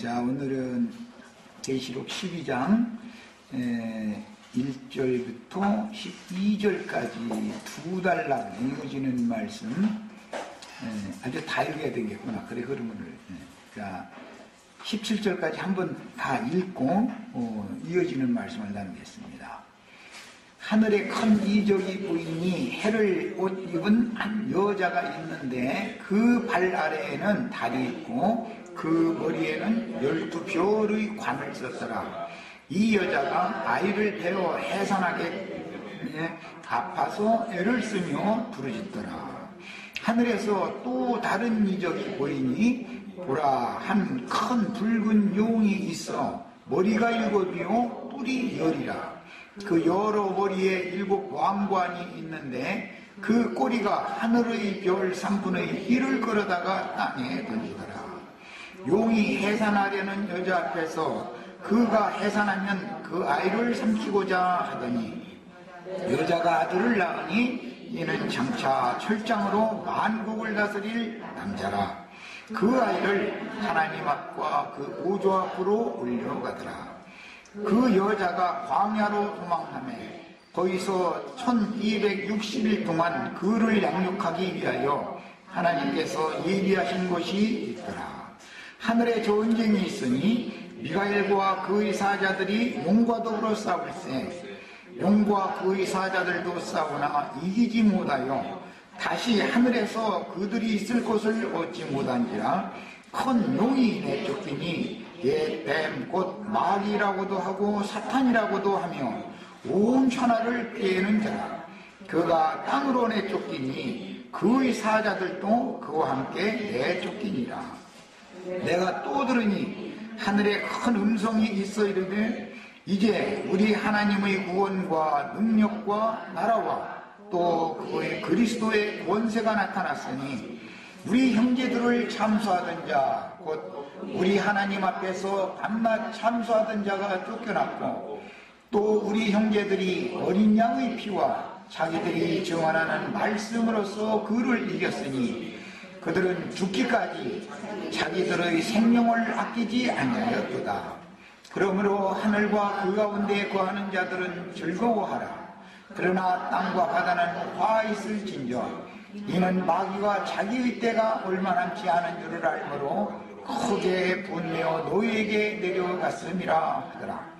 자, 오늘은 계시록 12장 1절부터 12절까지 두 달락 이어지는 말씀, 아주 다 읽어야 되겠구나. 그래, 흐름을. 자, 17절까지 한번 다 읽고 이어지는 말씀을 나누겠습니다. 하늘에 큰 이적이 보이니 해를 옷 입은 한 여자가 있는데 그 발 아래에는 달이 있고 그 머리에는 12별의 관을 썼더라. 이 여자가 아이를 베어 해산하게 아파서 애를 쓰며 부르짖더라. 하늘에서 또 다른 이적이 보이니 보라, 한 큰 붉은 용이 있어 머리가 7이요 뿔이 10이라. 그 여러 머리에 7 왕관이 있는데 그 꼬리가 하늘의 별 3분의 1을 끌어다가 땅에 던지더라. 용이 해산하려는 여자 앞에서 그가 해산하면 그 아이를 삼키고자 하더니 여자가 아들을 낳으니 이는 장차 철장으로 만국을 다스릴 남자라. 그 아이를 하나님 앞과 그 우주 앞으로 올려가더라. 그 여자가 광야로 도망하매 거기서 1260일 동안 그를 양육하기 위하여 하나님께서 예비하신 곳이 있더라. 하늘에 전쟁이 있으니 미가엘과 그의 사자들이 용과 더불어 싸울세. 용과 그의 사자들도 싸우나 이기지 못하여 다시 하늘에서 그들이 있을 곳을 얻지 못한지라. 큰 용이 내쫓기니 옛 뱀 곧 마귀라고도 하고 사탄이라고도 하며 온 천하를 꾀는 자라. 그가 땅으로 내쫓기니 그의 사자들도 그와 함께 내쫓기니라. 내가 또 들으니 하늘에 큰 음성이 있어 이르되 이제 우리 하나님의 구원과 능력과 나라와 또 그의 그리스도의 권세가 나타났으니 우리 형제들을 참수하던 자 곧 우리 하나님 앞에서 밤낮 참수하던 자가 쫓겨났고 또 우리 형제들이 어린 양의 피와 자기들이 증언하는 말씀으로써 그를 이겼으니 그들은 죽기까지 자기들의 생명을 아끼지 아니하였도다. 그러므로 하늘과 그 가운데 거하는 자들은 즐거워하라. 그러나 땅과 바다는 화 있을진저 이는 마귀가 자기의 때가 얼마 남지 않은 줄을 알므로 크게 분내어 너희에게 내려갔음이라 하더라.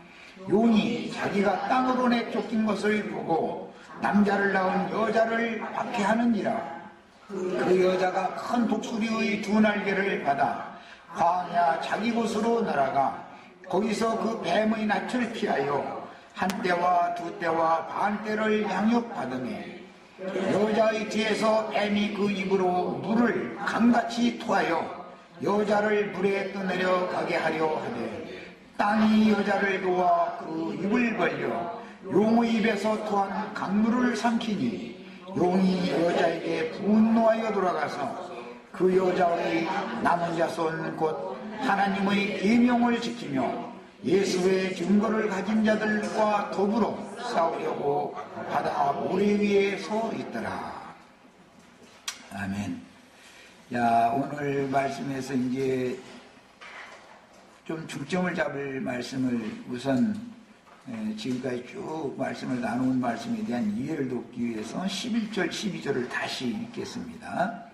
용이 자기가 땅으로 내쫓긴 것을 보고 남자를 낳은 여자를 박해하는지라. 그 여자가 큰 독수리의 2 날개를 받아 광야 자기 곳으로 날아가 거기서 그 뱀의 낯을 피하여 한 때와 2 때와 반 때를 양육받으며 여자의 뒤에서 뱀이 그 입으로 물을 강같이 토하여 여자를 물에 떠내려 가게 하려 하되 땅이 여자를 도와 그 입을 벌려 용의 입에서 토한 강물을 삼키니 용이 여자에게 분노하여 돌아가서 그 여자의 남은 자손 곧 하나님의 계명을 지키며 예수의 증거를 가진 자들과 더불어 싸우려고 바다 모래 위에 서 있더라. 아멘. 야, 오늘 말씀에서 이제 좀 중점을 잡을 말씀을 우선 지금까지 쭉 말씀을 나눈 말씀에 대한 이해를 돕기 위해서 11절, 12절을 다시 읽겠습니다.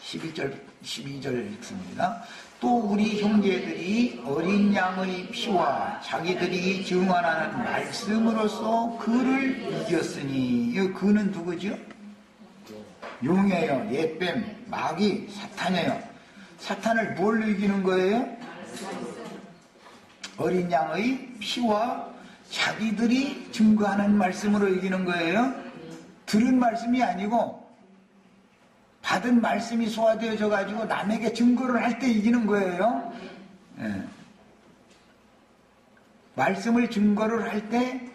11절, 12절 읽습니다. 또 우리 형제들이 어린 양의 피와 자기들이 증언하는 말씀으로써 그를 이겼으니, 이 그는 누구죠? 용이에요. 옛뱀, 마귀, 사탄이에요. 사탄을 뭘로 이기는 거예요? 어린 양의 피와 자기들이 증거하는 말씀으로 이기는 거예요. 들은 말씀이 아니고 받은 말씀이 소화되어져 가지고 남에게 증거를 할 때 이기는 거예요. 말씀을 증거를 할 때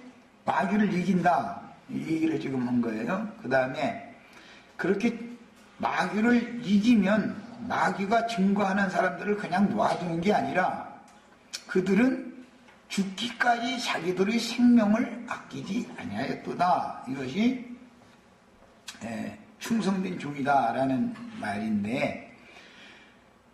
마귀를 이긴다, 이 얘기를 지금 한 거예요. 그 다음에 그렇게 마귀를 이기면 마귀가 증거하는 사람들을 그냥 놔두는 게 아니라 그들은 죽기까지 자기들의 생명을 아끼지 아니하였도다. 이것이 충성된 종이다라는 말인데,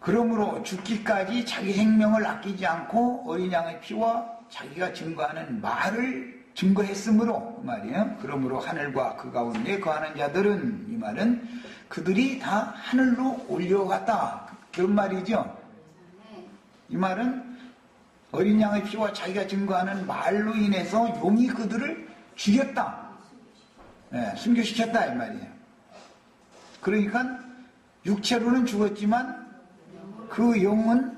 그러므로 죽기까지 자기 생명을 아끼지 않고 어린 양의 피와 자기가 증거하는 말을 증거했으므로 그 말이에요. 그러므로 하늘과 그 가운데 거하는 자들은, 이 말은 그들이 다 하늘로 올려갔다, 그런 말이죠. 이 말은 어린 양의 피와 자기가 증거하는 말로 인해서 용이 그들을 죽였다, 순교시켰다, 이 말이에요. 그러니까 육체로는 죽었지만 그 영은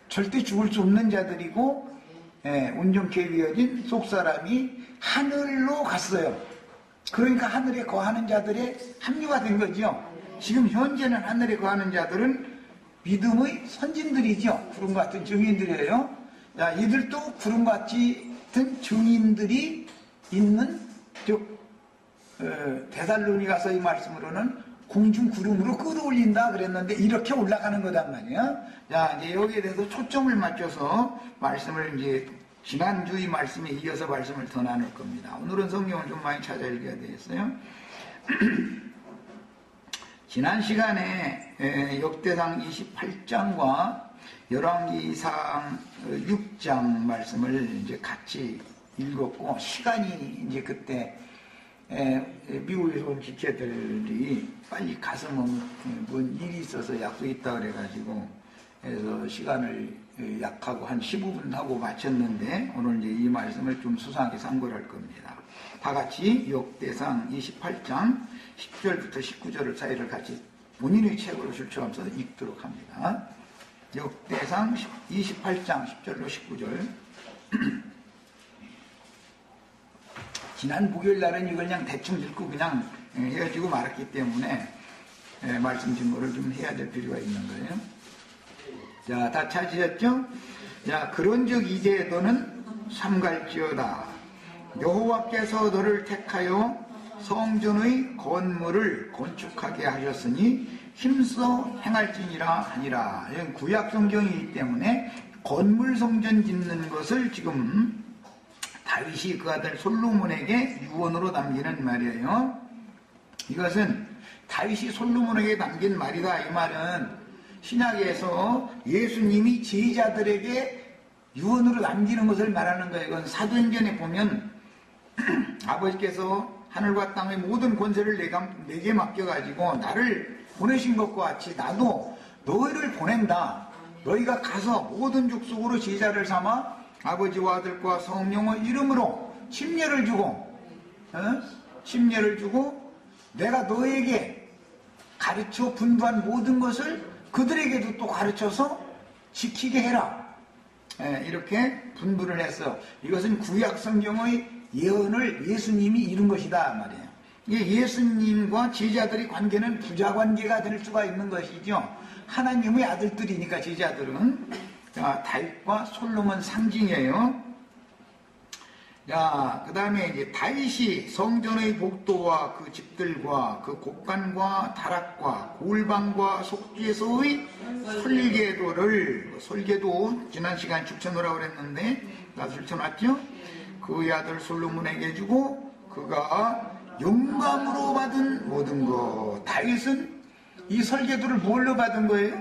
절대 죽을 수 없는 자들이고, 온전케 되어진 속사람이 하늘로 갔어요. 그러니까 하늘에 거하는 자들의 합류가 된 거죠. 지금 현재는 하늘에 거하는 자들은 믿음의 선진들이죠. 구름과 같은 증인들이에요. 자, 이들도 구름과 같은 증인들이 있는, 즉 데살로니가서의 말씀으로는 공중 구름으로 끌어올린다 그랬는데 이렇게 올라가는 거단 말이야. 자, 이제 여기에 대해서 초점을 맞춰서 말씀을 이제 지난주의 말씀에 이어서 말씀을 더 나눌 겁니다. 오늘은 성경을 좀 많이 찾아 읽어야 되겠어요. 지난 시간에 역대상 28장과 열왕기상 6장 말씀을 이제 같이 읽었고, 시간이 이제 그때 미국에서 온 지체들이 빨리 가서 뭔 일이 있어서 약속이 있다 그래가지고, 그래서 시간을 약하고 한 15분 하고 마쳤는데, 오늘 이제 이 말씀을 좀 수상하게 상고를 할 겁니다. 다 같이 역대상 28장 10절부터 19절 사이를 같이 본인의 책으로 줄쳐가면서 읽도록 합니다. 역대상 28장 10절로 19절. 지난 목요일 날은 이걸 그냥 대충 읽고 그냥 헤어지고 말았기 때문에 말씀 증거를 좀 해야 될 필요가 있는 거예요. 자, 다 찾으셨죠? 자, 그런즉 이제 너는 삼갈지어다. 여호와께서 너를 택하여 성전의 건물을 건축하게 하셨으니 힘써 행할지니라 하니라. 이건 구약 성경이기 때문에 건물 성전 짓는 것을 지금 다윗이 그 아들 솔로몬에게 유언으로 남기는 말이에요. 이것은 다윗이 솔로몬에게 남긴 말이다. 이 말은 신약에서 예수님이 제자들에게 유언으로 남기는 것을 말하는 거예요. 이건 사도행전에 보면 아버지께서 하늘과 땅의 모든 권세를 내게 맡겨가지고 나를 보내신 것과 같이 나도 너희를 보낸다. 너희가 가서 모든 족속으로 제자를 삼아 아버지와 아들과 성령의 이름으로 침례를 주고 내가 너에게 가르쳐 분부한 모든 것을 그들에게도 또 가르쳐서 지키게 해라. 이렇게 분부를 했어. 이것은 구약 성경의 예언을 예수님이 이룬 것이다 말이에요. 예수님과 제자들의 관계는 부자 관계가 될 수가 있는 것이죠. 하나님의 아들들이니까 제자들은. 자, 다윗과 솔로몬 상징이에요. 자, 그 다음에 이제 다윗이 성전의 복도와 그 집들과 그 곡간과 다락과 골방과 속죄소의 설계도 지난 시간 줄쳐놓으라고 그랬는데 나 줄쳐놨죠? 그의 아들 솔로몬에게 주고 그가 영감으로 받은 모든 것. 다윗은 이 설계도를 뭘로 받은 거예요?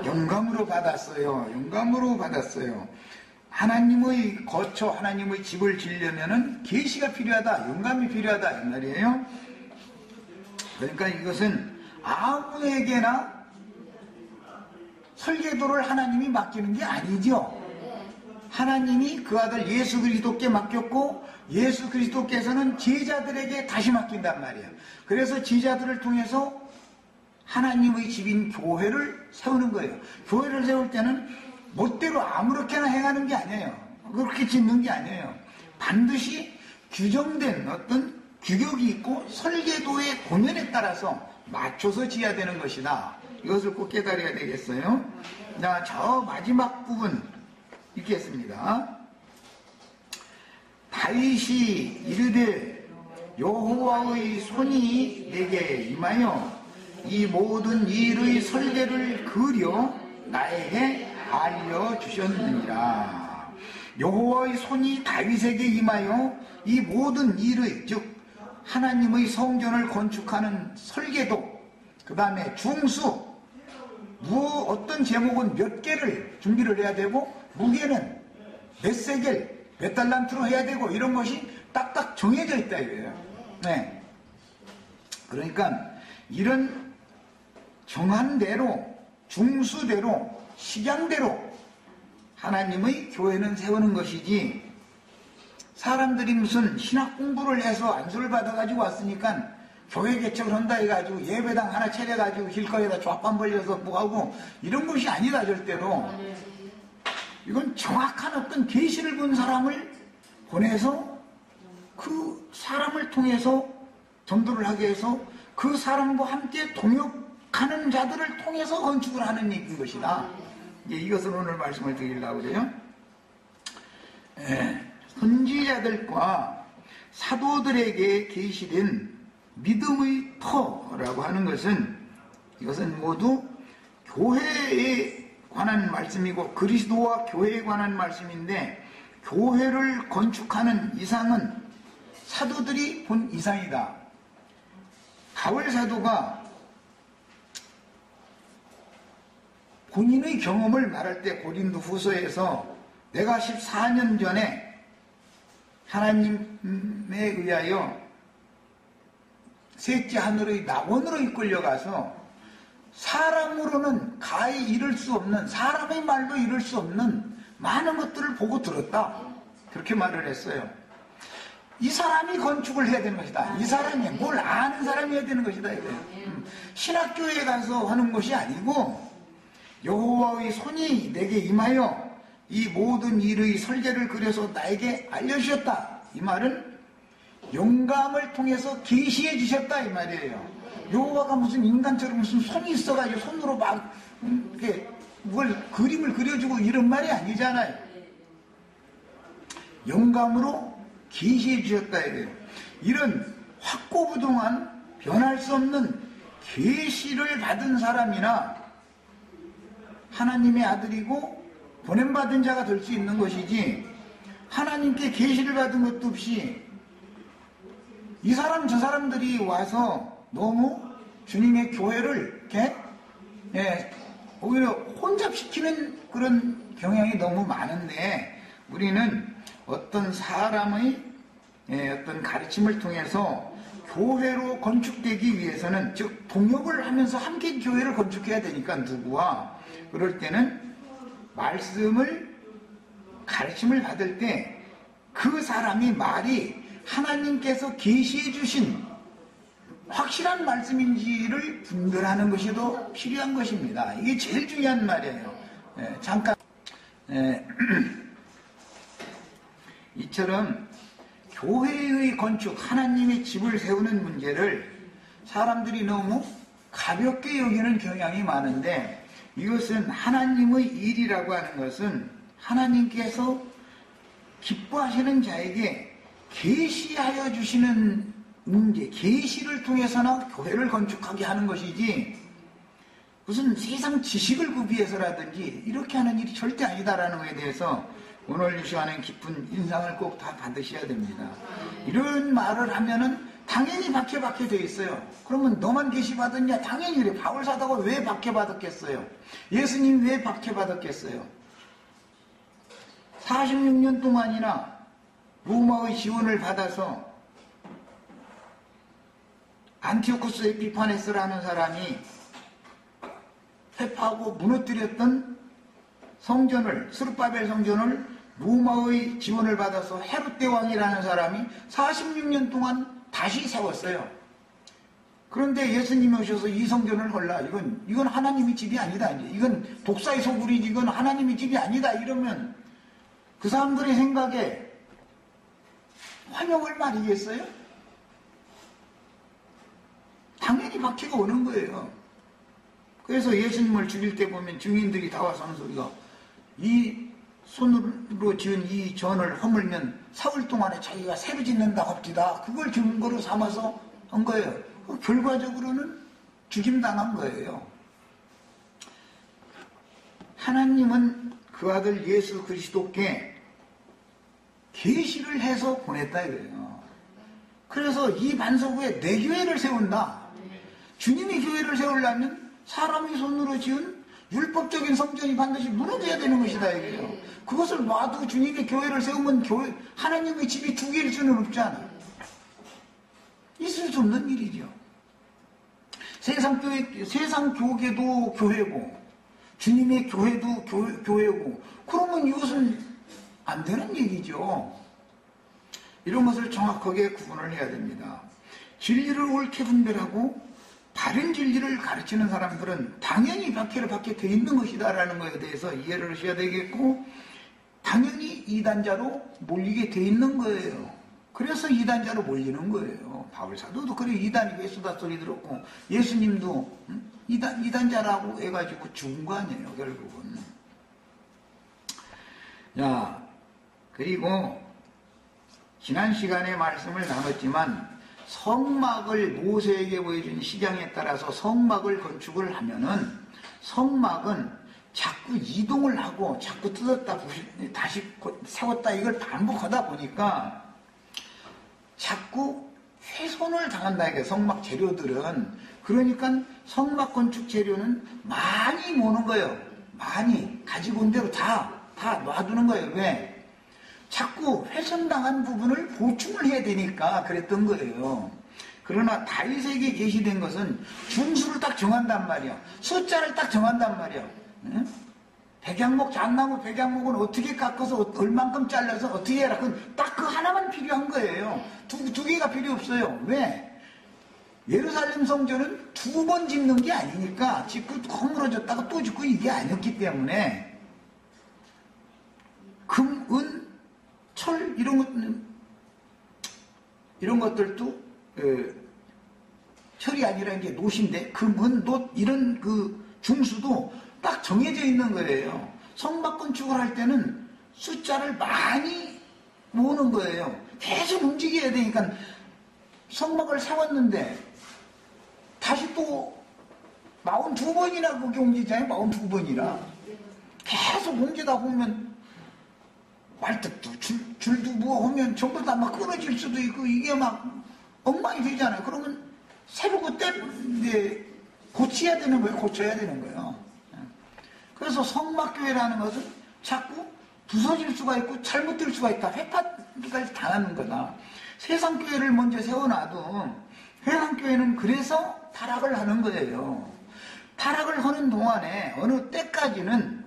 영감으로 받았어요. 영감으로 받았어요. 하나님의 거처, 하나님의 집을 지으려면은 계시가 필요하다, 영감이 필요하다 이 말이에요. 그러니까 이것은 아무에게나 설계도를 하나님이 맡기는 게 아니죠. 하나님이 그 아들 예수 그리스도께 맡겼고 예수 그리스도께서는 제자들에게 다시 맡긴단 말이에요. 그래서 제자들을 통해서 하나님의 집인 교회를 세우는 거예요. 교회를 세울 때는 멋대로 아무렇게나 행하는 게 아니에요. 그렇게 짓는 게 아니에요. 반드시 규정된 어떤 규격이 있고 설계도의 공연에 따라서 맞춰서 지어야 되는 것이다. 이것을 꼭 깨달아야 되겠어요. 자, 저 마지막 부분 읽겠습니다. 다윗이 이르되 여호와의 손이 내게 임하여 이 모든 일의 설계를 그려 나에게 알려주셨느니라. 여호와의 손이 다윗에게 임하여 이 모든 일의, 즉 하나님의 성전을 건축하는 설계도, 그 다음에 중수, 어떤 제목은 몇 개를 준비를 해야 되고 무게는 몇 세겔, 몇 달란트로 해야 되고 이런 것이 딱딱 정해져 있다 이거예요. 네. 그러니까 이런 정한 대로, 중수대로, 식양대로 하나님의 교회는 세우는 것이지, 사람들이 무슨 신학 공부를 해서 안수를 받아가지고 왔으니까 교회 개척을 한다 해가지고 예배당 하나 차려가지고 길거리에다 좌판 벌려서 뭐하고 이런 것이 아니다 절대로. 이건 정확한 어떤 계시를 본 사람을 보내서 그 사람을 통해서 전도를 하게 해서 그 사람과 함께 동역하는 자들을 통해서 건축을 하는 일인 것이다. 이것을 오늘 말씀을 드리려고 그래요. 선지자들과 사도들에게 계시된 믿음의 터라고 하는 것은, 이것은 모두 교회에 관한 말씀이고 그리스도와 교회에 관한 말씀인데, 교회를 건축하는 이상은 사도들이 본 이상이다. 바울 사도가 본인의 경험을 말할 때 고린도 후서에서 내가 14년 전에 하나님에 의하여 셋째 하늘의 낙원으로 이끌려가서 사람으로는 가히 이룰 수 없는, 사람의 말로 이룰 수 없는 많은 것들을 보고 들었다. 그렇게 말을 했어요. 이 사람이 건축을 해야 되는 것이다. 이 사람이 뭘 아는 사람이 해야 되는 것이다. 신학교에 가서 하는 것이 아니고 여호와의 손이 내게 임하여 이 모든 일의 설계를 그려서 나에게 알려주셨다. 이 말은 영감을 통해서 계시해 주셨다 이 말이에요. 여호와가 무슨 인간처럼 무슨 손이 있어가지고 손으로 막 이렇게 뭘 그림을 그려주고 이런 말이 아니잖아요. 영감으로 계시해 주셨다 이래요. 이런 확고부동한 변할 수 없는 계시를 받은 사람이나 하나님의 아들이고 보냄받은 자가 될 수 있는 것이지, 하나님께 계시를 받은 것도 없이 이 사람 저 사람들이 와서 너무 주님의 교회를 이렇게 오히려 혼잡시키는 그런 경향이 너무 많은데, 우리는 어떤 사람의 어떤 가르침을 통해서 교회로 건축되기 위해서는, 즉 동역을 하면서 함께 교회를 건축해야 되니까 누구와, 그럴 때는 말씀을 가르침을 받을 때 그 사람이 말이 하나님께서 계시해 주신 확실한 말씀인지를 분별하는 것이 더 필요한 것입니다. 이게 제일 중요한 말이에요. 잠깐 이처럼 교회의 건축, 하나님의 집을 세우는 문제를 사람들이 너무 가볍게 여기는 경향이 많은데, 이것은 하나님의 일이라고 하는 것은 하나님께서 기뻐하시는 자에게 계시하여 주시는 문제, 계시를 통해서나 교회를 건축하게 하는 것이지, 무슨 세상 지식을 구비해서라든지 이렇게 하는 일이 절대 아니다라는 것에 대해서 오늘 이 시간에 깊은 인상을 꼭 다 받으셔야 됩니다. 이런 말을 하면은 당연히 박해받게 돼 있어요. 그러면 너만 계시받았냐? 당연히 그래. 바울 사도가 왜 박해받았겠어요? 예수님 왜 박해받았겠어요? 46년 동안이나 로마의 지원을 받아서 안티오코스 에피파네스라는 사람이 회파하고 무너뜨렸던 성전을, 스룹바벨 성전을 로마의 지원을 받아서 헤롯 대왕이라는 사람이 46년 동안 다시 세웠어요. 그런데 예수님이 오셔서 이 성전을 헐라, 이건 하나님의 집이 아니다, 이건 독사의 소굴이지, 이건 하나님의 집이 아니다, 이러면 그 사람들의 생각에 환영을 말이겠어요? 당연히 박해가 오는 거예요. 그래서 예수님을 죽일 때 보면 증인들이 다 와서 하는 소리가, 이 손으로 지은 이 전을 허물면 사흘 동안에 자기가 새로 짓는다 합디다. 그걸 증거로 삼아서 한 거예요. 결과적으로는 죽임당한 거예요. 하나님은 그 아들 예수 그리스도께 계시를 해서 보냈다 이거예요. 그래서 이 반석 위에 내 교회를 세운다. 주님이 교회를 세우려면 사람이 손으로 지은 율법적인 성전이 반드시 무너져야 되는 것이다 이거예요. 그것을 놔두고 주님의 교회를 세우면 하나님의 집이 두 개일 수는 없잖아. 있을 수 없는 일이죠. 세상 교계도 교회고 주님의 교회도 교회고 그러면 이것은 안 되는 얘기죠. 이런 것을 정확하게 구분을 해야 됩니다. 진리를 옳게 분별하고 바른 진리를 가르치는 사람들은 당연히 박해를 받게 돼 있는 것이다 라는 것에 대해서 이해를 하셔야 되겠고, 당연히 이단자로 몰리게 돼 있는 거예요. 그래서 이단자로 몰리는 거예요. 바울사도도 그래 이단이 예수다 소리 들었고 예수님도 이단자라고 해가지고 죽은 거 아니에요 결국은. 자, 그리고 지난 시간에 말씀을 나눴지만 성막을 모세에게 보여준 시장에 따라서 성막을 건축을 하면은 성막은 자꾸 이동을 하고 자꾸 뜯었다 다시 세웠다 이걸 반복하다 보니까 자꾸 훼손을 당한다 이게 성막 재료들은. 그러니까 성막 건축 재료는 많이 모는 거예요. 많이 가지고 온 대로 다 놔두는 거예요. 왜? 자꾸 훼손당한 부분을 보충을 해야 되니까 그랬던 거예요. 그러나 다윗에게 계시된 것은 중수를 딱 정한단 말이야. 숫자를 딱 정한단 말이야. 응? 백양목, 잣나무 백양목은 어떻게 깎아서 얼만큼 잘라서 어떻게 해라. 딱 그 하나만 필요한 거예요. 두 개가 필요 없어요. 왜? 예루살렘 성전은 두 번 짓는 게 아니니까 짓고 허물어졌다가 또 짓고 이게 아니었기 때문에 금, 은, 철 이런 것들도 철이 아니라 이게 놋인데 금, 은, 놋 이런 그 중수도 딱 정해져 있는 거예요. 성막 건축을 할 때는 숫자를 많이 모으는 거예요. 계속 움직여야 되니까 성막을 세웠는데 다시 또 42번이나 그게 옮기잖아요. 42번이나 계속 옮기다 보면 말뜻도 줄도 뭐 하면 전부 다 막 끊어질 수도 있고 이게 막 엉망이 되잖아요. 그러면 새로 그때 고쳐야 되는 거예요. 그래서 성막교회라는 것은 자꾸 부서질 수가 있고 잘못될 수가 있다. 회파까지 당하는 거다. 세상교회를 먼저 세워놔도 세상교회는 그래서 타락을 하는 거예요. 타락을 하는 동안에 어느 때까지는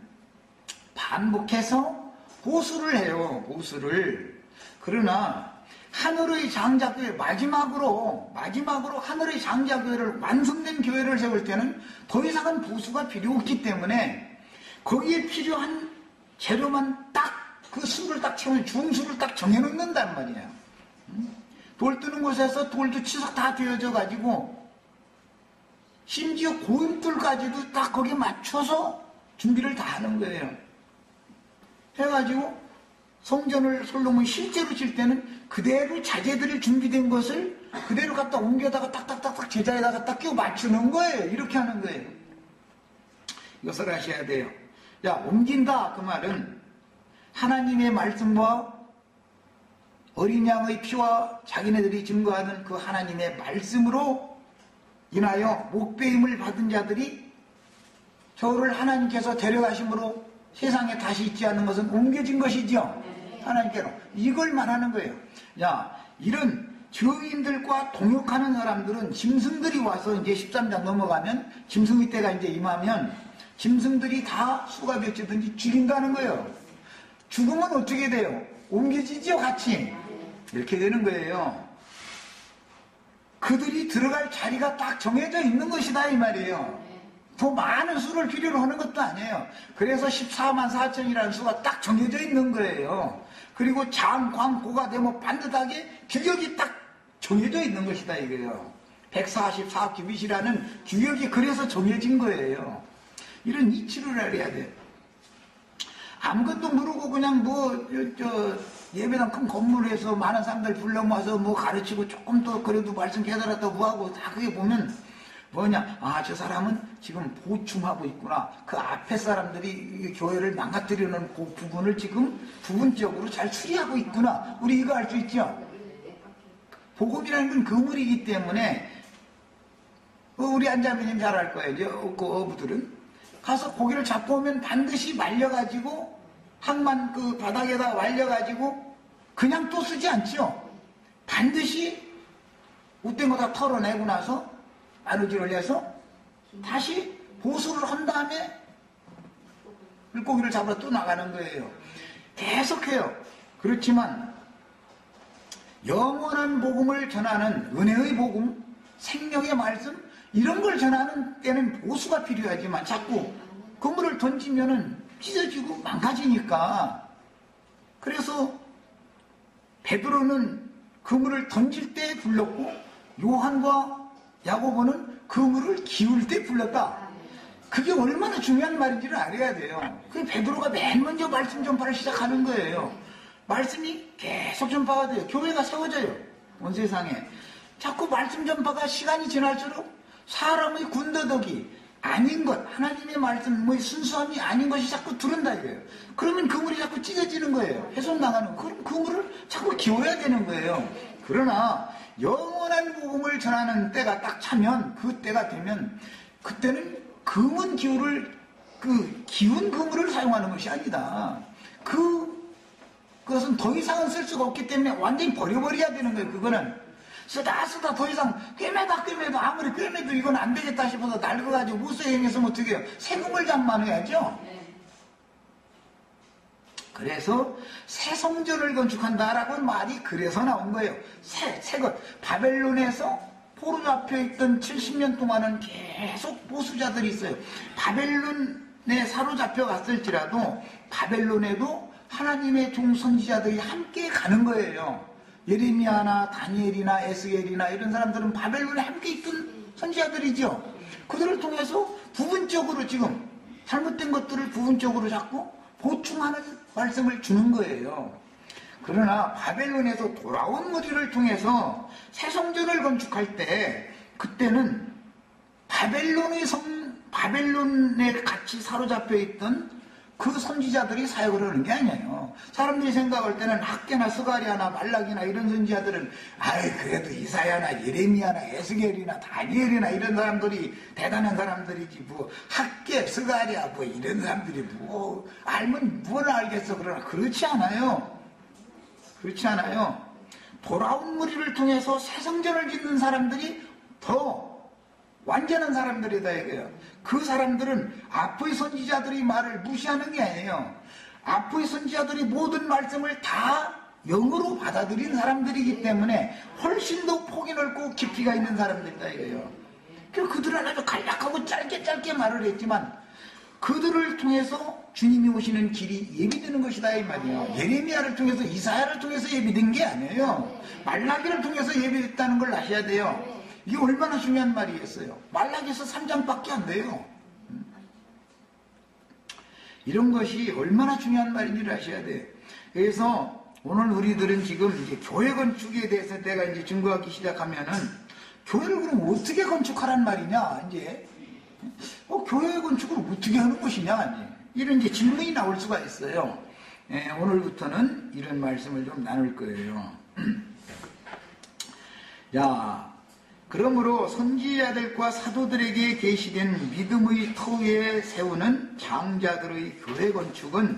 반복해서 보수를 해요. 보수를. 그러나 하늘의 장자교회 마지막으로 하늘의 장자교회를 완성된 교회를 세울 때는 더 이상은 보수가 필요 없기 때문에 거기에 필요한 재료만 딱 그 수를 딱 채우면 중수를 딱 정해놓는단 말이에요. 돌 뜨는 곳에서 돌도 치석 다 되어져 가지고 심지어 고임돌까지도 딱 거기에 맞춰서 준비를 다 하는 거예요. 해가지고 성전을 솔로몬이 실제로 질 때는 그대로 자재들이 준비된 것을 그대로 갖다 옮겨다가 딱딱딱딱 제자에다가 딱 끼워 맞추는 거예요. 이렇게 하는 거예요. 이것을 하셔야 돼요. 야, 옮긴다 그 말은 하나님의 말씀과 어린 양의 피와 자기네들이 증거하는 그 하나님의 말씀으로 인하여 목배임을 받은 자들이 저를 하나님께서 데려가심으로 세상에 다시 있지 않는 것은 옮겨진 것이죠. 하나님께로. 이걸 말하는 거예요. 야, 이런 죄인들과 동역하는 사람들은 짐승들이 와서 이제 13장 넘어가면 짐승의 때가 이제 임하면 짐승들이 다 수가 맺히든지 죽인다는 거예요. 죽으면 어떻게 돼요? 옮겨지죠, 같이. 이렇게 되는 거예요. 그들이 들어갈 자리가 딱 정해져 있는 것이다 이 말이에요. 더 많은 수를 필요로 하는 것도 아니에요. 그래서 14만 4천이라는 수가 딱 정해져 있는 거예요. 그리고 장, 광, 고가 되면 반듯하게 규격이 딱 정해져 있는 것이다 이거예요. 144규빗이라는 규격이 그래서 정해진 거예요. 이런 이치를 알아야 돼요. 아무것도 모르고 그냥 예배당 큰 건물에서 많은 사람들 불러 모아서 가르치고 조금 더 그래도 말씀 깨달았다고 하고 다 그게 보면 뭐냐, 아, 저 사람은 지금 보충하고 있구나. 그 앞에 사람들이 교회를 망가뜨리는 그 부분을 지금 부분적으로 잘 수리하고 있구나. 우리 이거 알 수 있죠? 복음이라는 건 그물이기 때문에 우리 안자매님 잘 알 거예요. 그 어부들은 가서 고기를 잡고 오면 반드시 말려가지고 항만 그 바닥에다 말려가지고 그냥 또 쓰지 않죠. 반드시 웃된 거 다 털어내고 나서 바느질을 해서 다시 보수를 한 다음에 물고기를 잡으러 또 나가는 거예요. 계속해요. 그렇지만 영원한 복음을 전하는 은혜의 복음, 생명의 말씀 이런 걸 전하는 때는 보수가 필요하지만 자꾸 그물을 던지면은 찢어지고 망가지니까. 그래서 베드로는 그물을 던질 때 불렀고 요한과 야고보는 그물을 기울 때 불렀다. 그게 얼마나 중요한 말인지를 알아야 돼요. 그 베드로가 맨 먼저 말씀 전파를 시작하는 거예요. 말씀이 계속 전파가 돼요. 교회가 세워져요. 온 세상에. 자꾸 말씀 전파가 시간이 지날수록 사람의 군더더기 아닌 것, 하나님의 말씀, 뭐 순수함이 아닌 것이 자꾸 들은다 이거예요. 그러면 그물이 자꾸 찢어지는 거예요. 훼손당하는. 그럼 그물을 자꾸 기워야 되는 거예요. 그러나 영원한 복음을 전하는 때가 딱 차면, 그 때가 되면 그때는 금은 기울을 기운 그물을 사용하는 것이 아니다. 그것은 더 이상은 쓸 수가 없기 때문에 완전히 버려버려야 되는 거예요. 그거는 쓰다 더 이상 꿰매도 아무리 꿰매도 이건 안 되겠다 싶어서 낡아가지고 무쇠 행했으면 어떻게 해요? 새 그물 장만해야죠. 그래서 새 성전을 건축한다라고 말이 그래서 나온 거예요. 새 것. 바벨론에서 포로 잡혀 있던 70년 동안은 계속 보수자들이 있어요. 바벨론에 사로잡혀 갔을지라도 바벨론에도 하나님의 종 선지자들이 함께 가는 거예요. 예레미야나 다니엘이나 에스겔이나 이런 사람들은 바벨론에 함께 있던 선지자들이죠. 그들을 통해서 부분적으로 지금 잘못된 것들을 부분적으로 자꾸 보충하는 말씀을 주는 거예요. 그러나 바벨론에서 돌아온 무리를 통해서 새 성전을 건축할 때 그때는 바벨론에 같이 사로잡혀 있던 그 선지자들이 사역을 하는 게 아니에요. 사람들이 생각할 때는 학계나 스가랴나 말라기나 이런 선지자들은 그래도 이사야나 예레미야나 에스겔이나 다니엘이나 이런 사람들이 대단한 사람들이지 뭐 학계, 스가랴 뭐 이런 사람들이 뭐 알면 뭘 알겠어. 그러나 그렇지 않아요. 그렇지 않아요. 돌아온 무리를 통해서 새 성전을 짓는 사람들이 더 완전한 사람들이다 이거예요. 그 사람들은 앞의 선지자들이 말을 무시하는 게 아니에요. 앞의 선지자들이 모든 말씀을 다 영으로 받아들인 사람들이기 때문에 훨씬 더 폭이 넓고 깊이가 있는 사람들이다 이거예요. 그래서 그들은 아주 간략하고 짧게 말을 했지만 그들을 통해서 주님이 오시는 길이 예비되는 것이다 이 말이에요. 예레미야를 통해서 이사야를 통해서 예비된 게 아니에요. 말라기를 통해서 예비됐다는 걸 아셔야 돼요. 이게 얼마나 중요한 말이겠어요. 말라기에서 3장밖에 안 돼요. 이런 것이 얼마나 중요한 말인지를 아셔야 돼요. 그래서 오늘 우리들은 지금 이제 교회 건축에 대해서 내가 이제 증거하기 시작하면은 교회를 그럼 어떻게 건축하란 말이냐 이제 교회 건축을 어떻게 하는 것이냐 이런 이제 질문이 나올 수가 있어요. 오늘부터는 이런 말씀을 좀 나눌 거예요. 자. 그러므로 선지자들과 사도들에게 계시된 믿음의 터 위에 세우는 장자들의 교회 건축은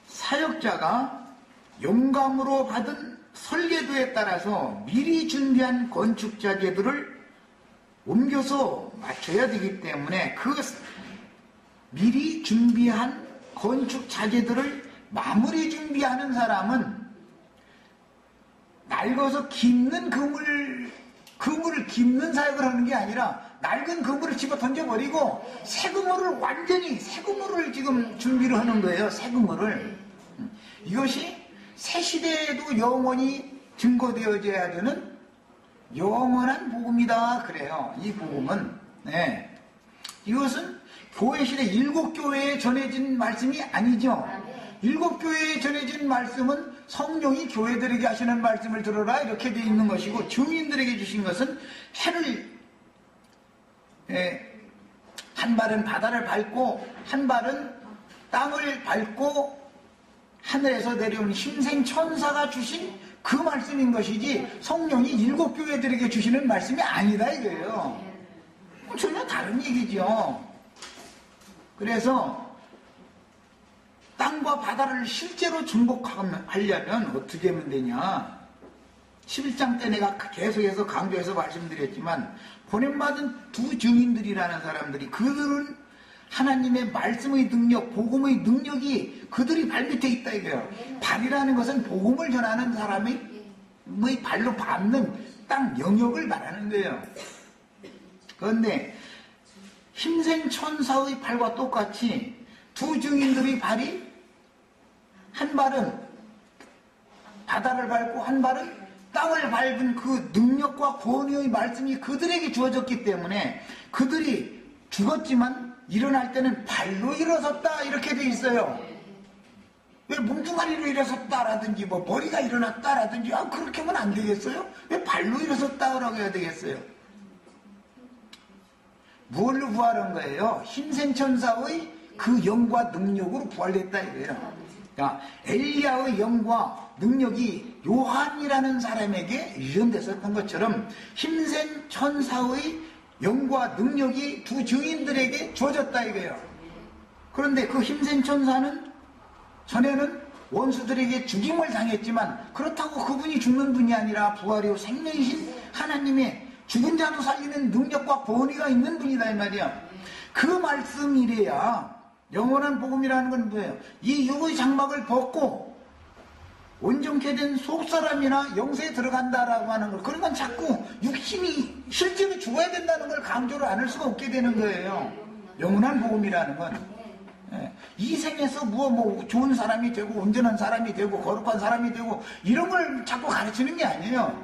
사역자가 영감으로 받은 설계도에 따라서 미리 준비한 건축 자재들을 옮겨서 맞춰야 되기 때문에 그 미리 준비한 건축 자재들을 마무리 준비하는 사람은 낡아서 깁는 그물을 깁는 사역을 하는 게 아니라 낡은 그물을 집어 던져버리고 새 그물을 지금 준비를 하는 거예요. 새 그물을. 이것이 새 시대에도 영원히 증거되어져야 되는 영원한 복음이다 그래요. 이 복음은 이것은 교회 시대 7교회에 전해진 말씀이 아니죠. 7교회에 전해진 말씀은 성령이 교회들에게 하시는 말씀을 들어라 이렇게 되어 있는 것이고 증인들에게 주신 것은 한 발은 바다를 밟고 한 발은 땅을 밟고 하늘에서 내려온 힘생 천사가 주신 그 말씀인 것이지 성령이 7교회들에게 주시는 말씀이 아니다 이거예요. 전혀 다른 얘기죠. 그래서 땅과 바다를 실제로 정복하려면 어떻게 하면 되냐. 11장 때 내가 계속해서 강조해서 말씀드렸지만 보냄받은 두 증인들이라는 사람들이 그들은 하나님의 말씀의 능력, 복음의 능력이 그들이 발밑에 있다 이거예요. 발이라는 것은 복음을 전하는 사람의 발로 밟는 땅 영역을 말하는 거예요. 그런데 힘센 천사의 발과 똑같이 두 증인들의 발이 한 발은 바다를 밟고 한 발은 땅을 밟은 그 능력과 권위의 말씀이 그들에게 주어졌기 때문에 그들이 죽었지만 일어날 때는 발로 일어섰다 이렇게 돼 있어요. 왜 뭉뚱아리로 일어섰다라든지 뭐 머리가 일어났다라든지 그렇게 하면 안 되겠어요? 왜 발로 일어섰다라고 해야 되겠어요? 무엇로 부활한 거예요? 힘센 천사의 그 영과 능력으로 부활됐다 이거예요. 그러니까 엘리야의 영과 능력이 요한이라는 사람에게 유전됐었던 것처럼 힘센 천사의 영과 능력이 두 증인들에게 주어졌다 이거예요. 그런데 그 힘센 천사는 전에는 원수들에게 죽임을 당했지만 그렇다고 그분이 죽는 분이 아니라 부활이요 생명이신 하나님의 죽은 자도 살리는 능력과 권위가 있는 분이다 이 말이야. 그 말씀이래야 영원한 복음이라는 건 뭐예요? 이 육의 장막을 벗고 온전케 된 속사람이나 영세에 들어간다라고 하는 걸, 그러니까 자꾸 육신이 실제로 죽어야 된다는 걸 강조를 안 할 수가 없게 되는 거예요. 영원한 복음이라는 건. 이 생에서 뭐 좋은 사람이 되고 온전한 사람이 되고 거룩한 사람이 되고 이런 걸 자꾸 가르치는 게 아니에요.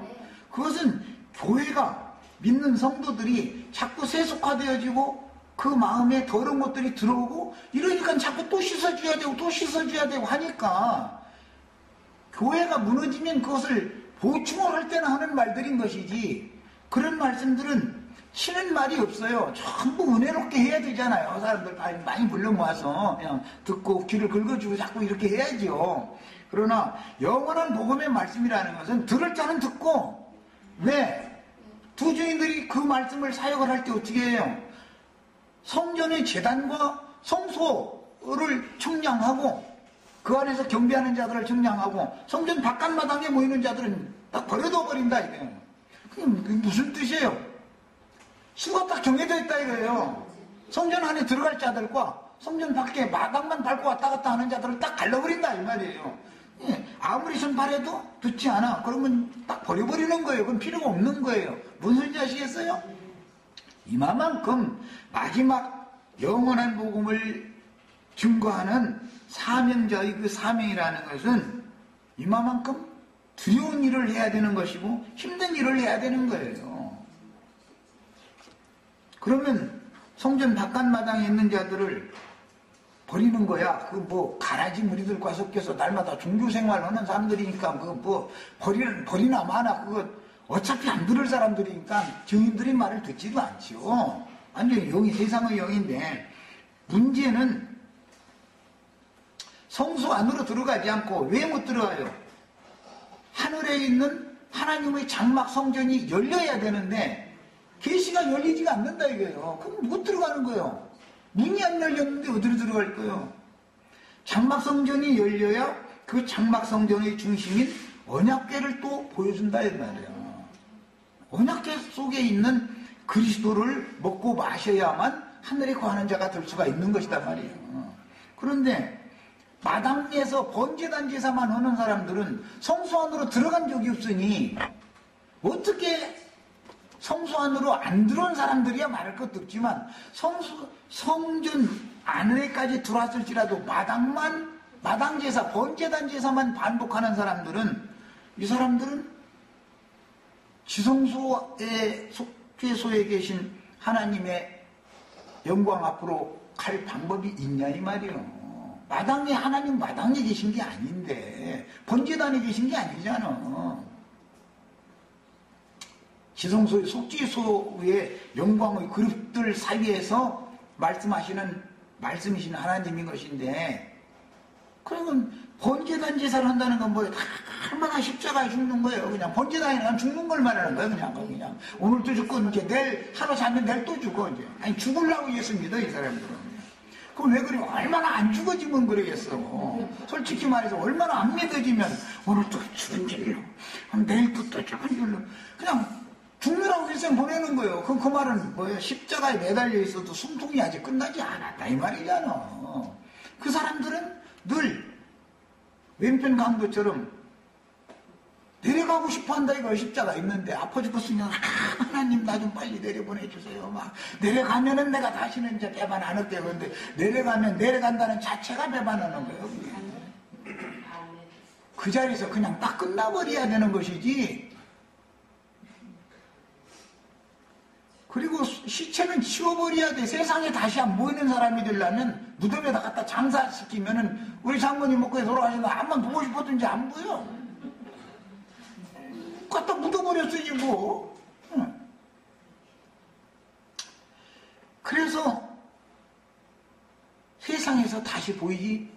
그것은 교회가 믿는 성도들이 자꾸 세속화되어지고 그 마음에 더러운 것들이 들어오고 이러니까 자꾸 또 씻어줘야 되고 또 씻어줘야 되고 하니까 교회가 무너지면 그것을 보충을 할 때나 하는 말들인 것이지 그런 말씀들은 치는 말이 없어요. 전부 은혜롭게 해야 되잖아요. 사람들 많이 불러 모아서 그냥 듣고 귀를 긁어주고 자꾸 이렇게 해야죠. 그러나 영원한 복음의 말씀이라는 것은 들을 자는 듣고 왜? 두 증인들이 그 말씀을 사역을 할 때 어떻게 해요? 성전의 제단과 성소를 청량하고 그 안에서 경배하는 자들을 청량하고 성전 바깥마당에 모이는 자들은 딱 버려둬 버린다 이거예요. 그게 무슨 뜻이에요? 수가 딱 정해져 있다 이거예요. 성전 안에 들어갈 자들과 성전 밖에 마당만 밟고 왔다 갔다 하는 자들을 딱 갈라버린다 이 말이에요. 아무리 손발해도 듣지 않아. 그러면 딱 버려버리는 거예요. 그건 필요가 없는 거예요. 무슨 소리인지 아시겠어요? 이만큼 마지막 영원한 복음을 증거하는 사명자의 그 사명이라는 것은 이만큼 두려운 일을 해야 되는 것이고 힘든 일을 해야 되는 거예요. 그러면 성전 바깥마당에 있는 자들을 버리는 거야. 그 뭐 가라지 무리들과 섞여서 날마다 종교생활 하는 사람들이니까 그 뭐 버리나 마나 그거 어차피 안 들을 사람들이니까 증인들의 말을 듣지도 않지요. 완전히 영이 세상의 영인데 문제는 성소 안으로 들어가지 않고 왜 못 들어가요? 하늘에 있는 하나님의 장막 성전이 열려야 되는데 계시가 열리지가 않는다 이거예요. 그럼 못 들어가는 거예요. 문이 안 열렸는데 어디로 들어갈 거예요? 장막 성전이 열려야 그 장막 성전의 중심인 언약궤를 또 보여준다 이 말이에요. 언약궤 속에 있는 그리스도를 먹고 마셔야만 하늘에 거하는 자가 될 수가 있는 것이다 말이에요. 그런데 마당에서 번제단 제사만 하는 사람들은 성소 안으로 들어간 적이 없으니 어떻게 성소 안으로 안 들어온 사람들이야 말할 것도 없지만 성전 안에까지 들어왔을지라도 마당 제사, 번제단 제사만 반복하는 사람들은 이 사람들은 지성소의 속죄소에 계신 하나님의 영광 앞으로 갈 방법이 있냐 이 말이에요. 마당에 하나님 마당에 계신 게 아닌데 번제단에 계신 게 아니잖아. 지성소의 속죄소의 영광의 그릇들 사이에서 말씀이신 하나님인 것인데 그러면 번제단 제사를 한다는 건 뭐예요? 다 얼마나 십자가에 죽는 거예요. 그냥 번제단에 난 죽는 걸 말하는 거예요. 그냥 오늘도 죽고 이제 내일 하루 자면 내일 또 죽어 이제. 아니 죽으려고 예수 믿어 이 사람들은. 그럼 왜 그래? 얼마나 안 죽어지면 그러겠어. 솔직히 말해서 얼마나 안 믿어지면 오늘 또 죽은 줄로, 내일도 또 죽은 줄로 그냥 죽느라고 일생 보내는 거예요. 그 말은 뭐예요? 십자가에 매달려 있어도 숨통이 아직 끝나지 않았다 이 말이잖아. 그 사람들은 늘 왼편 강도처럼 내려가고 싶어 한다 이거. 십자가 있는데 아파 죽었으면 하나님 나 좀 빨리 내려보내주세요. 막 내려가면은 내가 다시는 이제 배반 안 할게요. 그런데 내려가면 내려간다는 자체가 배반하는 거예요. 그 자리에서 그냥 딱 끝나버려야 되는 것이지. 그리고 시체는 치워버려야 돼. 세상에 다시 안 보이는 사람이 되려면 무덤에다 갖다 장사시키면은 우리 장모님 먹고 돌아가신 거 한번 보고 싶었든지 안 보여. 갖다 묻어버렸으니 뭐. 그래서 세상에서 다시 보이지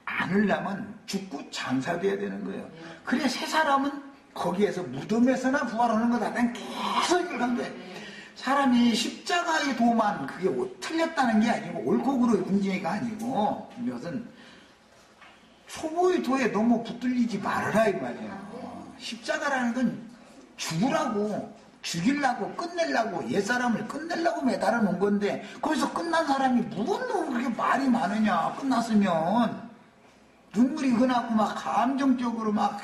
않으려면 죽고 장사돼야 되는 거예요. 그래 새 사람은 거기에서 무덤에서나 부활하는 거다. 난 계속 이걸 강조해. 사람이 십자가의 도만 그게 틀렸다는 게 아니고 옳고 그르의 문제가 아니고 이것은 초보의 도에 너무 붙들리지 말아라 이 말이에요. 십자가라는 건 죽으라고 죽이려고 끝내려고 옛사람을 끝내려고 매달아 놓은 건데 거기서 끝난 사람이 무슨 놈 그렇게 말이 많으냐. 끝났으면 눈물이 흐나고 막 감정적으로 막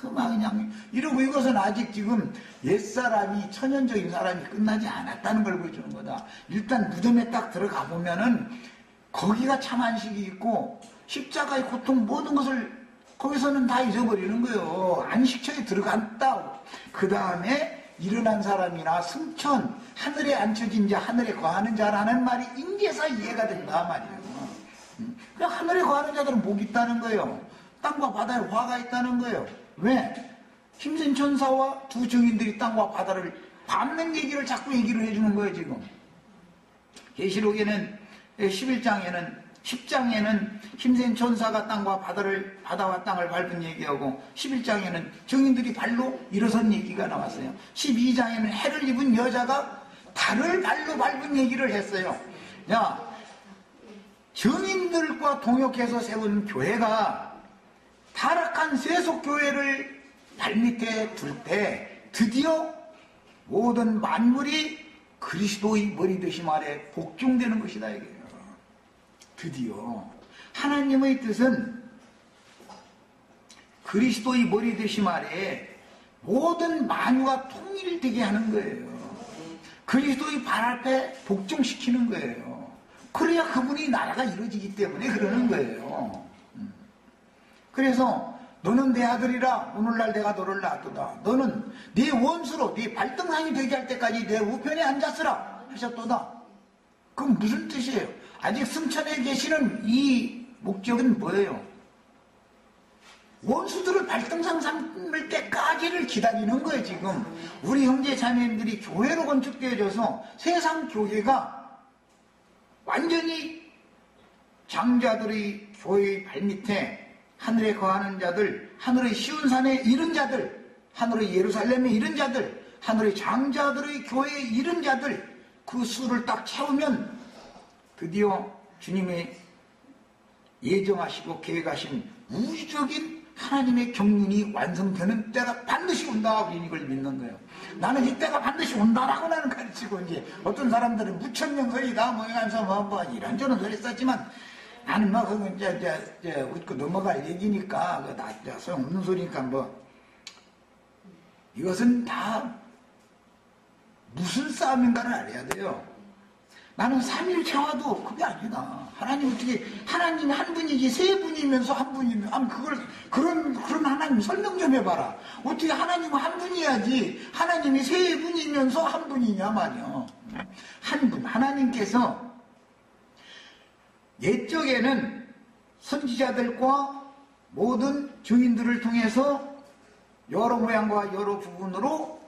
그냥 이러고 이것은 아직 지금 옛사람이 천연적인 사람이 끝나지 않았다는 걸 보여주는 거다. 일단 무덤에 딱 들어가 보면은 거기가 참 안식이 있고 십자가의 고통 모든 것을 거기서는 다 잊어버리는 거예요. 안식처에 들어갔다. 그 다음에 일어난 사람이나 승천 하늘에 앉혀진 자 하늘에 거하는 자라는 말이 인제서 이해가 된다 말이에요. 그냥 하늘에 거하는 자들은 복이 있다는 거예요. 땅과 바다에 화가 있다는 거예요. 왜? 힘센 천사와 두 증인들이 땅과 바다를 밟는 얘기를 자꾸 얘기를 해주는 거예요 지금. 계시록에는 10장에는 힘센 천사가 땅과 바다와 땅을 밟은 얘기하고 11장에는 증인들이 발로 일어선 얘기가 나왔어요. 12장에는 해를 입은 여자가 달을 발로 밟은 얘기를 했어요. 야, 증인들과 동역해서 세운 교회가 타락한 세속교회를 발밑에 둘 때 드디어 모든 만물이 그리스도의 머리 되심 아래 복종되는 것이다 이게요. 드디어 하나님의 뜻은 그리스도의 머리 되심 아래 모든 만유가 통일되게 하는 거예요. 그리스도의 발 앞에 복종시키는 거예요. 그래야 그분이 나라가 이루어지기 때문에 그러는 거예요. 그래서 너는 내 아들이라 오늘날 내가 너를 낳았도다. 너는 네 원수로 네 발등상이 되게 할 때까지 내 우편에 앉았으라 하셨도다. 그건 무슨 뜻이에요? 아직 승천에 계시는 이 목적은 뭐예요? 원수들을 발등상 삼을 때까지를 기다리는 거예요 지금. 우리 형제 자매님들이 교회로 건축되어져서 세상 교회가 완전히 장자들의 교회의 발밑에 하늘에 거하는 자들, 하늘의 시온산에 이른 자들, 하늘의 예루살렘에 이른 자들, 하늘의 장자들의 교회에 이른 자들, 그 수를 딱 채우면 드디어 주님의 예정하시고 계획하신 우주적인 하나님의 경륜이 완성되는 때가 반드시 온다. 우리는 이걸 믿는 거예요. 나는 이 때가 반드시 온다라고 나는 가르치고, 이제 어떤 사람들은 무천년설이다 뭐 이러면서 뭐 이런저런 소리 썼지만 나는 뭐 그건 이제 웃고 넘어갈 얘기니까 다 소용없는 소리니까 뭐 이것은 다 무슨 싸움인가를 알아야 돼요. 나는 삼일체화도 그게 아니다. 하나님 어떻게 하나님이 한 분이지 세 분이면서 한 분이면 그런 하나님 설명 좀 해봐라. 어떻게 하나님은 한 분이야지 하나님이 세 분이면서 한 분이냐 말이야. 한 분 하나님께서 옛적에는 선지자들과 모든 증인들을 통해서 여러 모양과 여러 부분으로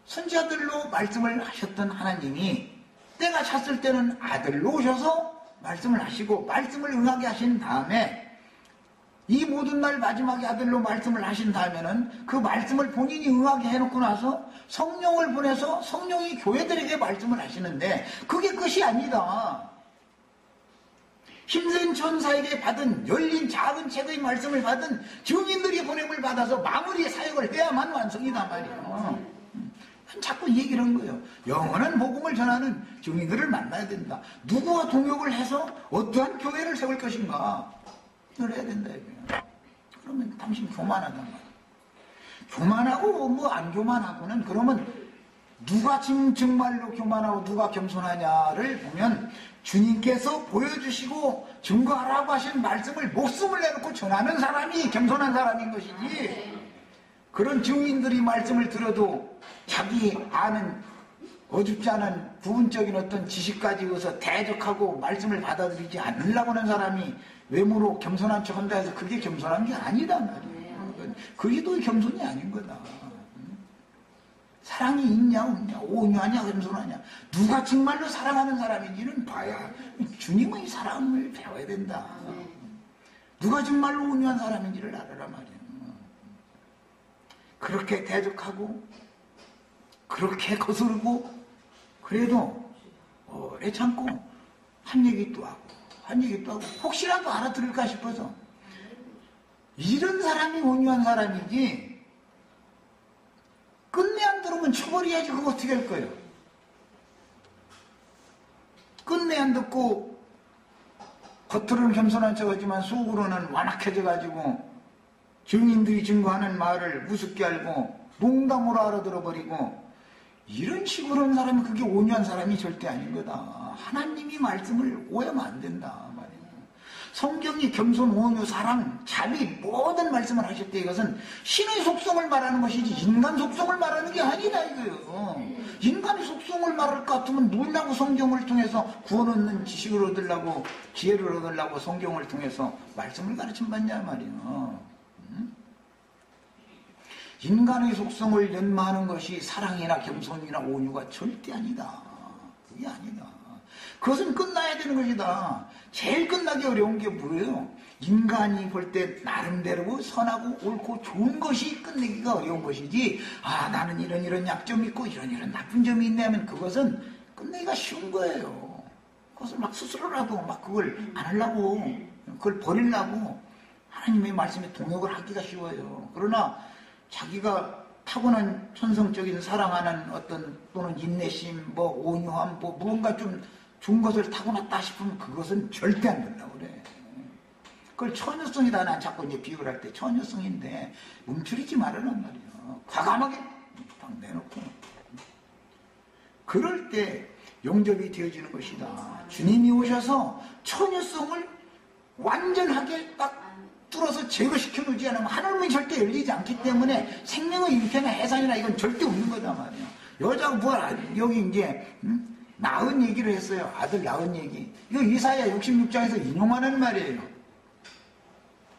선지자들로 말씀을 하셨던 하나님이 때가 찼을 때는 아들로 오셔서 말씀을 하시고 말씀을 응하게 하신 다음에 이 모든 날 마지막에 아들로 말씀을 하신 다음에는 그 말씀을 본인이 응하게 해놓고 나서 성령을 보내서 성령이 교회들에게 말씀을 하시는데 그게 끝이 아니다. 힘센 천사에게 받은 열린 작은 책의 말씀을 받은 증인들이 보냄을 받아서 마무리 사역을 해야만 완성이다 말이에요. 자꾸 얘기를 한 거예요. 영원한 복음을 전하는 증인들을 만나야 된다. 누구와 동역을 해서 어떠한 교회를 세울 것인가 그걸 해야 된다 이거예요. 그러면 당신 교만하단 말이에요. 교만하고 뭐 안 교만하고는 그러면 누가 정말로 교만하고 누가 겸손하냐를 보면 주님께서 보여주시고 증거하라고 하신 말씀을 목숨을 내놓고 전하는 사람이 겸손한 사람인 것이지, 그런 증인들이 말씀을 들어도 자기 아는 어줍지 않은 부분적인 어떤 지식 가지고서 대적하고 말씀을 받아들이지 않으려고 하는 사람이 외모로 겸손한 척 한다 해서 그게 겸손한 게 아니다 말이에요. 그게 또 겸손이 아닌 거다. 사랑이 있냐 없냐, 온유하냐 겸손하냐, 누가 정말로 사랑하는 사람인지는 봐야 주님의 사랑을 배워야 된다. 누가 정말로 온유한 사람인지를 알아라 말이에요. 그렇게 대적하고 그렇게 거스르고 그래도 오래 참고 한 얘기 또 하고 한 얘기 또 하고 혹시라도 알아들을까 싶어서, 이런 사람이 온유한 사람이지 끝내 안 들으면 처벌해야지. 그거 어떻게 할 거예요? 끝내 안 듣고 겉으로는 겸손한 척하지만 속으로는 완악해져가지고 증인들이 증거하는 말을 우습게 알고 농담으로 알아들어버리고, 이런 식으로 하는 사람이 그게 온유한 사람이 절대 아닌 거다. 하나님이 말씀을 오해하면 안 된다 말이에요. 성경이 겸손, 온유, 사랑, 자비 모든 말씀을 하셨대. 이것은 신의 속성을 말하는 것이지 인간 속성을 말하는 게 아니다 이거예요. 인간의 속성을 말할 것 같으면 놀라고 성경을 통해서 구원 얻는 지식을 얻으려고 지혜를 얻으려고 성경을 통해서 말씀을 가르침 받냐 말이에요. 인간의 속성을 연마하는 것이 사랑이나 겸손이나 온유가 절대 아니다. 그게 아니다. 그것은 끝나야 되는 것이다. 제일 끝나기 어려운 게 뭐예요? 인간이 볼 때 나름대로 선하고 옳고 좋은 것이 끝내기가 어려운 것이지, 나는 이런 약점이 있고 이런 나쁜 점이 있네 하면 그것은 끝내기가 쉬운 거예요. 그것을 막 스스로라도 막 그걸 안 하려고, 그걸 버리려고 하나님의 말씀에 동역을 하기가 쉬워요. 그러나 자기가 타고난 천성적인 사랑하는 어떤 또는 인내심, 뭐 온유함, 뭐 무언가 좀 좋은 것을 타고났다 싶으면 그것은 절대 안 된다고 그래. 그걸 처녀성이다. 난 자꾸 이제 비유를 할 때 처녀성인데 멈추리지 말으란 말이에요. 과감하게 딱 내놓고. 그럴 때 영접이 되어지는 것이다. 주님이 오셔서 처녀성을 완전하게 딱 뚫어서 제거시켜 놓지 않으면 하늘문이 절대 열리지 않기 때문에 생명의 잉태나 해산이나 이건 절대 없는 거다 말이에요. 여자가 뭐 여기 이제 낳은 얘기를 했어요. 아들 낳은 얘기. 이거 이사야 66장에서 인용하는 말이에요.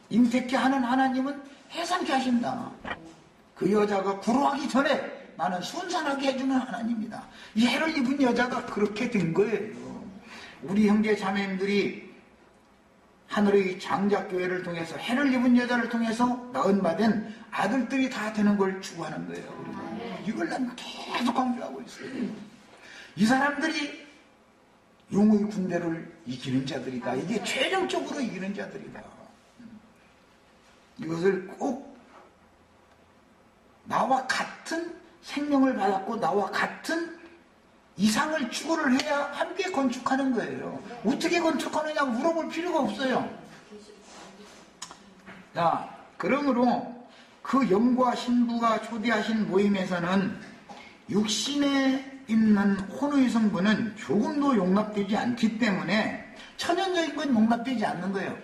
잉태케 하는 하나님은 해산케 하신다. 그 여자가 불효하기 전에 나는 순산하게 해주는 하나님이다. 이 해를 입은 여자가 그렇게 된 거예요. 우리 형제 자매님들이 하늘의 장작교회를 통해서 해를 입은 여자를 통해서 낳은받은 아들들이 다 되는 걸 추구하는 거예요. 이걸 난 계속 강조하고 있어요. 이 사람들이 용의 군대를 이기는 자들이다. 이게 최종적으로 이기는 자들이다. 이것을 꼭 나와 같은 생명을 받았고 나와 같은 이상을 추구를 해야 함께 건축하는 거예요. 어떻게 건축하느냐고 물어볼 필요가 없어요. 자, 그러므로 그 영과 신부가 초대하신 모임에서는 육신에 있는 혼의 성분은 조금도 용납되지 않기 때문에 천연적인 건 용납되지 않는 거예요.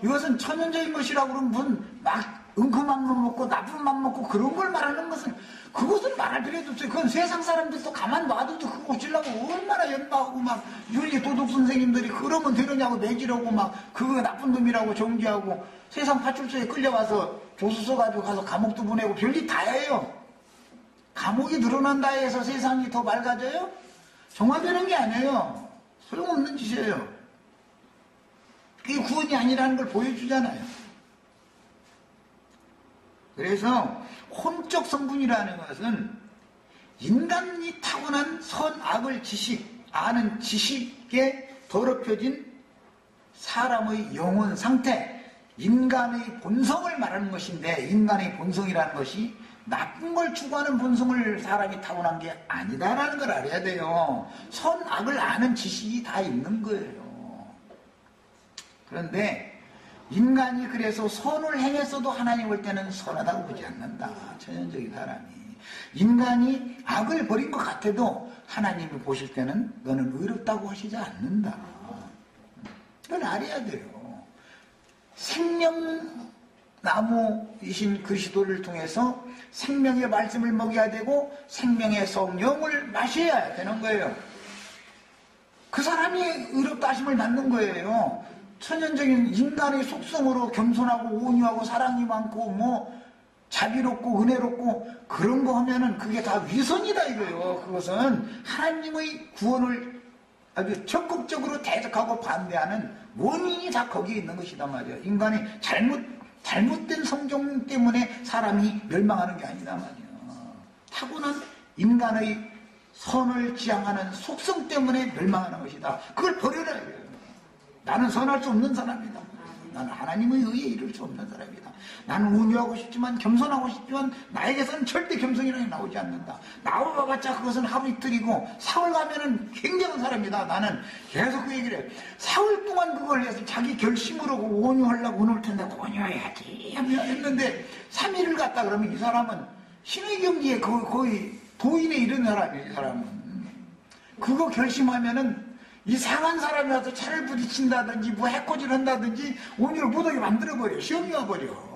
이것은 천연적인 것이라고 그러면 무슨 막 은큼한 맘 먹고 나쁜 맘 먹고 그런 걸 말하는 것은, 그것은 말할 필요도 없어요. 그건 세상 사람들도 가만 놔둬도 그거 고치려고 얼마나 연마하고 막 윤리 도덕 선생님들이 그러면 되느냐고 매지려고 막 그거 나쁜 놈이라고 정지하고 세상 파출소에 끌려가서 조수소 가지고 가서 감옥도 보내고 별일 다 해요. 감옥이 늘어난다 해서 세상이 더 맑아져요? 정화되는 게 아니에요. 소용없는 짓이에요. 그게 구원이 아니라는 걸 보여주잖아요. 그래서 혼적 성분이라는 것은 인간이 타고난 선악을 아는 지식에 더럽혀진 사람의 영혼 상태, 인간의 본성을 말하는 것인데, 인간의 본성이라는 것이 나쁜 걸 추구하는 본성을 사람이 타고난 게 아니다라는 걸 알아야 돼요. 선악을 아는 지식이 다 있는 거예요. 그런데 인간이 그래서 선을 행했어도 하나님 볼 때는 선하다고 보지 않는다. 천연적인 사람이. 인간이 악을 벌인 것 같아도 하나님이 보실 때는 너는 의롭다고 하시지 않는다. 그걸 알아야 돼요. 생명나무이신 그리스도를 통해서 생명의 말씀을 먹여야 되고 생명의 성령을 마셔야 되는 거예요. 그 사람이 의롭다 하심을 받는 거예요. 천연적인 인간의 속성으로 겸손하고 온유하고 사랑이 많고 뭐 자비롭고 은혜롭고 그런 거 하면은 그게 다 위선이다 이거예요. 그것은 하나님의 구원을 아주 적극적으로 대적하고 반대하는 원인이 다 거기에 있는 것이다 말이에요. 인간이 잘못된 성경 때문에 사람이 멸망하는 게 아니다 말이에요. 타고난 인간의 선을 지향하는 속성 때문에 멸망하는 것이다. 그걸 버려라 이거예요. 나는 선할 수 없는 사람이다. 나는 하나님의 의에 이를 수 없는 사람이다. 나는 온유하고 싶지만 겸손하고 싶지만 나에게서는 절대 겸손이라는 게 나오지 않는다. 나와봤자 그것은 하루 이틀이고 사흘 가면은 굉장한 사람이다. 나는 계속 그 얘기를 해요. 사흘 동안 그걸 해서 자기 결심으로 온유하려고 오늘 텐데 온유해야지 했는데 3일을 갔다 그러면 이 사람은 신의 경지에 거의 도인에 이른 사람이에요. 이 사람은 그거 결심하면은 이상한 사람이 와서 차를 부딪힌다든지 뭐 해코지를 한다든지 온유를 못하게 만들어버려. 시험이 와버려.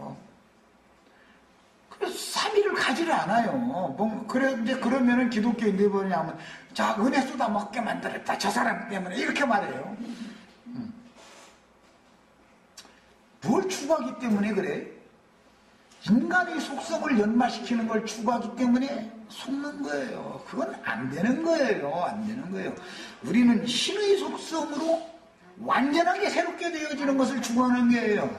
그래서 3일을 가지를 않아요. 뭐 이제 그러면은 기독교인들이 뭐냐면 자 은혜 쏟아 먹게 만들었다. 저 사람 때문에 이렇게 말해요. 뭘 추구하기 때문에 그래? 인간의 속성을 연마시키는 걸 추구하기 때문에 속는 거예요. 그건 안 되는 거예요. 안 되는 거예요. 우리는 신의 속성으로 완전하게 새롭게 되어지는 것을 추구하는 거예요.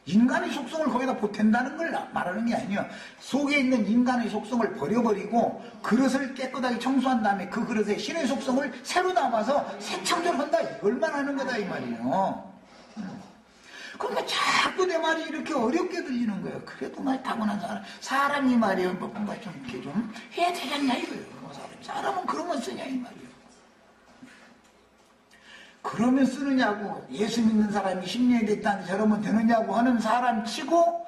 인간의 속성을 거기다 보탠다는 걸 말하는 게 아니에요. 속에 있는 인간의 속성을 버려버리고 그릇을 깨끗하게 청소한 다음에 그 그릇에 신의 속성을 새로 담아서 새 창조를 한다. 이걸만 하는 거다 이 말이에요. 그러니까 자꾸 내 말이 이렇게 어렵게 들리는 거예요. 그래도 말 타고난 사람이 말이에요. 뭔가 좀 이렇게 좀 해야 되지 않냐 이거예요. 사람은 그러면 쓰냐 이 말이에요. 그러면 쓰느냐고 예수 믿는 사람이 10년이 됐다는데 저러면 되느냐고 하는 사람 치고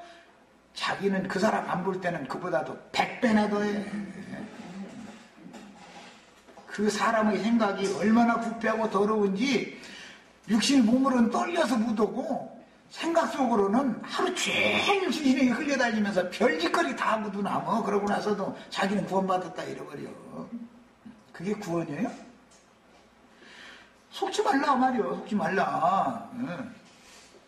자기는 그 사람 안 볼 때는 그보다도 100배나 더해. 그 사람의 생각이 얼마나 부패하고 더러운지 육신 몸으로는 떨려서 묻어고 생각 속으로는 하루 종일 주신에게 흘려다니면서 별짓거리 다 하고도 남어. 그러고 나서도 자기는 구원받았다 이래버려. 그게 구원이에요? 속지 말라 말이요. 속지 말라.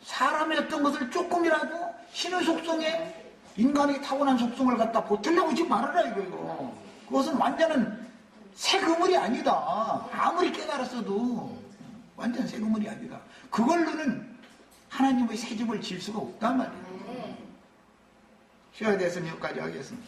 사람의 어떤 것을 조금이라도 신의 속성에 인간이 타고난 속성을 갖다 보태려고 하지 말아라 이거. 그것은 완전한 새 그물이 아니다. 아무리 깨달았어도 완전 새 그물이 아니다. 그걸로는 하나님의 새 집을 지을 수가 없단 말이에요. 쉬어야 돼서 여기까지 하겠습니다.